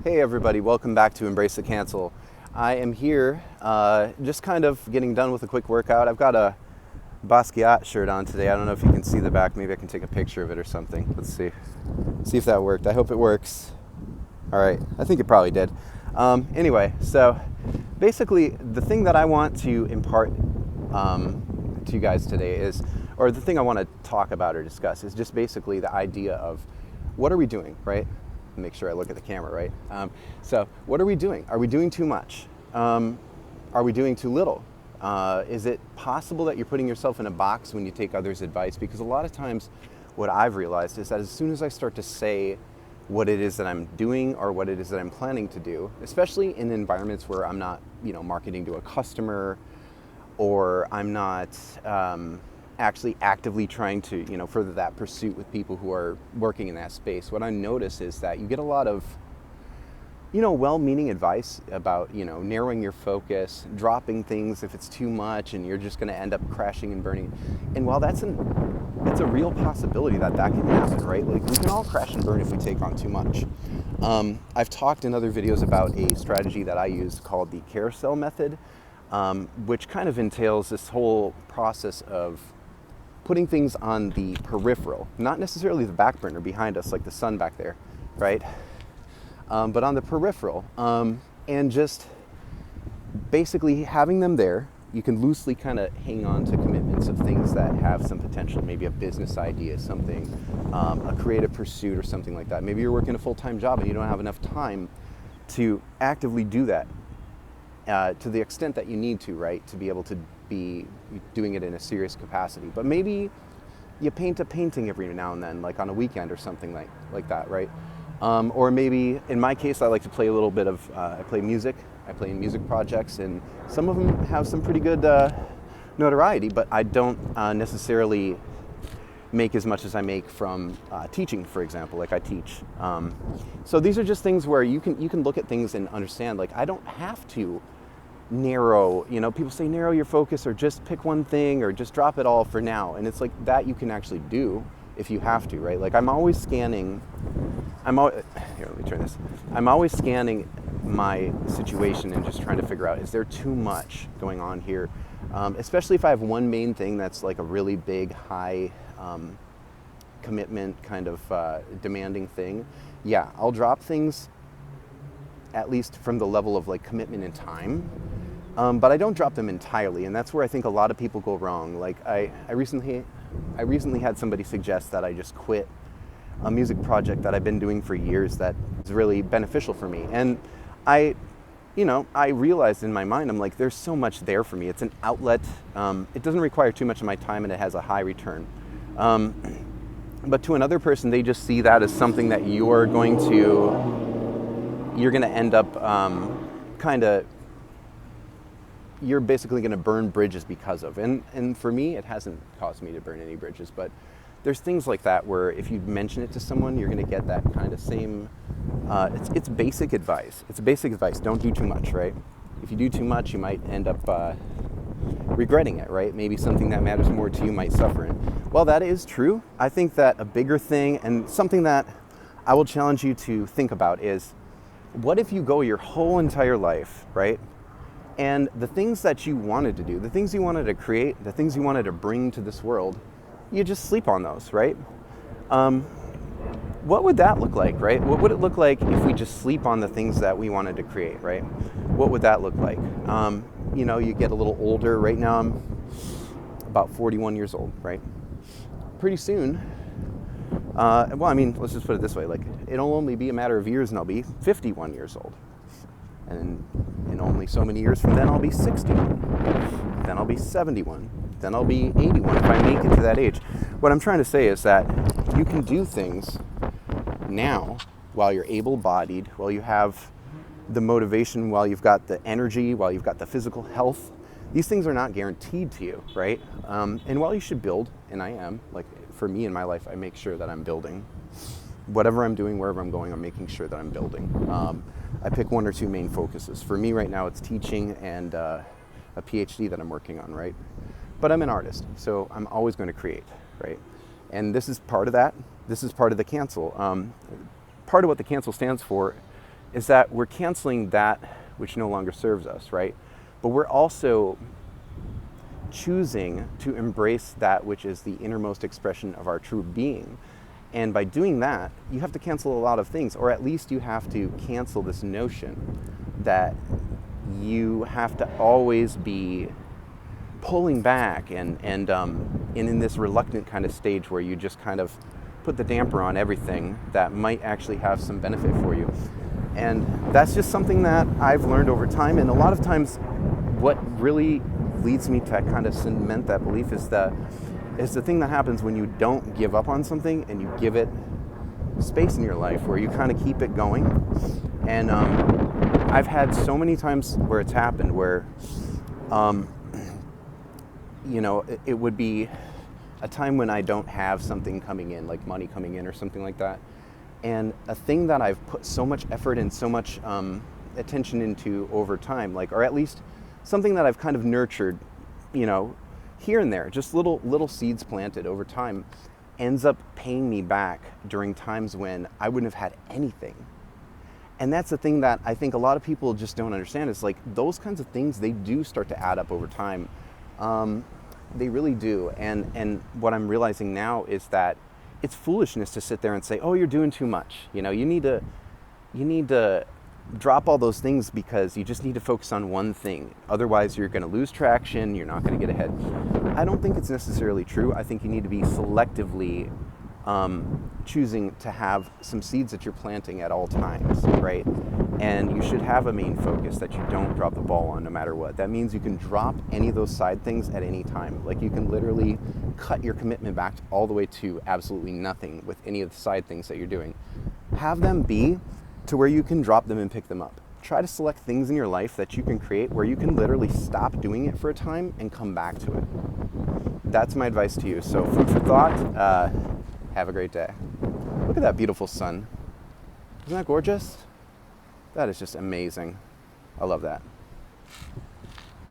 Hey everybody, welcome back to Embrace the Cancel. I am here just kind of getting done with a quick workout. I've got a Basquiat shirt on today. I don't know if you can see the back. Maybe I can take a picture of it or something. Let's see. See if that worked. I hope it works. All right, I think it probably did. Anyway, so basically the thing that I want to impart to you guys today is, or the thing I want to talk about or discuss is just basically the idea of what are we doing, right? Make sure I look at the camera, right? So what are we doing? Are we doing too much? Are we doing too little? Is it possible that you're putting yourself in a box when you take others' advice? Because a lot of times what I've realized is that as soon as I start to say what it is that I'm doing or what it is that I'm planning to do, especially in environments where I'm not, marketing to a customer, or I'm not actually actively trying to, further that pursuit with people who are working in that space, what I notice is that you get a lot of, well-meaning advice about, narrowing your focus, dropping things if it's too much and you're just going to end up crashing and burning. And while it's a real possibility that can happen, right? Like, we can all crash and burn if we take on too much. I've talked in other videos about a strategy that I use called the carousel method, which kind of entails this whole process of putting things on the peripheral, not necessarily the back burner behind us like the sun back there, right? But on the peripheral, and just basically having them there. You can loosely kind of hang on to commitments of things that have some potential, maybe a business idea, something, a creative pursuit or something like that. Maybe you're working a full-time job and you don't have enough time to actively do that to the extent that you need to, right, to be able to be doing it in a serious capacity. But maybe you paint a painting every now and then, like on a weekend or something like that, right? Or maybe, in my case, I like to play a little bit of, I play music. I play in music projects, and some of them have some pretty good notoriety, but I don't necessarily make as much as I make from teaching, for example, like I teach. So these are just things where you can look at things and understand, like, I don't have to narrow, people say narrow your focus or just pick one thing or just drop it all for now. And it's like that you can actually do if you have to, right? Like, I'm always scanning my situation and just trying to figure out, is there too much going on here? Especially if I have one main thing that's like a really big, high commitment kind of demanding thing. Yeah, I'll drop things at least from the level of like commitment and time. But I don't drop them entirely, and that's where I think a lot of people go wrong. Like I recently had somebody suggest that I just quit a music project that I've been doing for years that is really beneficial for me. And I realized in my mind, I'm like, there's so much there for me. It's an outlet. It doesn't require too much of my time, and it has a high return. But to another person, they just see that as something that you're going to end up you're basically going to burn bridges because of. And for me, it hasn't caused me to burn any bridges, but there's things like that where if you mention it to someone, you're going to get that kind of same, it's basic advice. It's basic advice. Don't do too much, right? If you do too much, you might end up regretting it, right? Maybe something that matters more to you might suffer in. Well, that is true. I think that a bigger thing, and something that I will challenge you to think about, is what if you go your whole entire life, right? And the things that you wanted to do, the things you wanted to create, the things you wanted to bring to this world, you just sleep on those, right? What would that look like, right? What would it look like if we just sleep on the things that we wanted to create, right? What would that look like? You get a little older. Right now I'm about 41 years old, right? Pretty soon, let's just put it this way, like, it'll only be a matter of years and I'll be 51 years old. And in only so many years from then, I'll be 61. Then I'll be 71. Then I'll be 81 if I make it to that age. What I'm trying to say is that you can do things now while you're able-bodied, while you have the motivation, while you've got the energy, while you've got the physical health. These things are not guaranteed to you, right? And while you should build, and I am, like for me in my life, I make sure that I'm building. Whatever I'm doing, wherever I'm going, I'm making sure that I'm building. I pick one or two main focuses. For me right now, it's teaching and a PhD that I'm working on, right? But I'm an artist, so I'm always going to create, right? And this is part of that. This is part of the cancel. Part of what the cancel stands for is that we're canceling that which no longer serves us, right? But we're also choosing to embrace that which is the innermost expression of our true being. And by doing that, you have to cancel a lot of things, or at least you have to cancel this notion that you have to always be pulling back and in this reluctant kind of stage where you just kind of put the damper on everything that might actually have some benefit for you. And that's just something that I've learned over time. And a lot of times what really leads me to kind of cement that belief is the thing that happens when you don't give up on something and you give it space in your life where you kind of keep it going. And I've had so many times where it's happened where it would be a time when I don't have something coming in, like money coming in or something like that. And a thing that I've put so much effort and so much attention into over time, or at least something that I've kind of nurtured, here and there, just little seeds planted over time, ends up paying me back during times when I wouldn't have had anything. And that's the thing that I think a lot of people just don't understand is those kinds of things, they do start to add up over time. They really do. And what I'm realizing now is that it's foolishness to sit there and say, oh, you're doing too much. You need to drop all those things because you just need to focus on one thing. Otherwise, you're going to lose traction. You're not going to get ahead. I don't think it's necessarily true. I think you need to be selectively choosing to have some seeds that you're planting at all times, right? And you should have a main focus that you don't drop the ball on no matter what. That means you can drop any of those side things at any time. You can literally cut your commitment back all the way to absolutely nothing with any of the side things that you're doing. Have them be to where you can drop them and pick them up. Try to select things in your life that you can create where you can literally stop doing it for a time and come back to it. That's my advice to you. So food for thought. Have a great day. Look at that beautiful sun. Isn't that gorgeous? That is just amazing. I love that.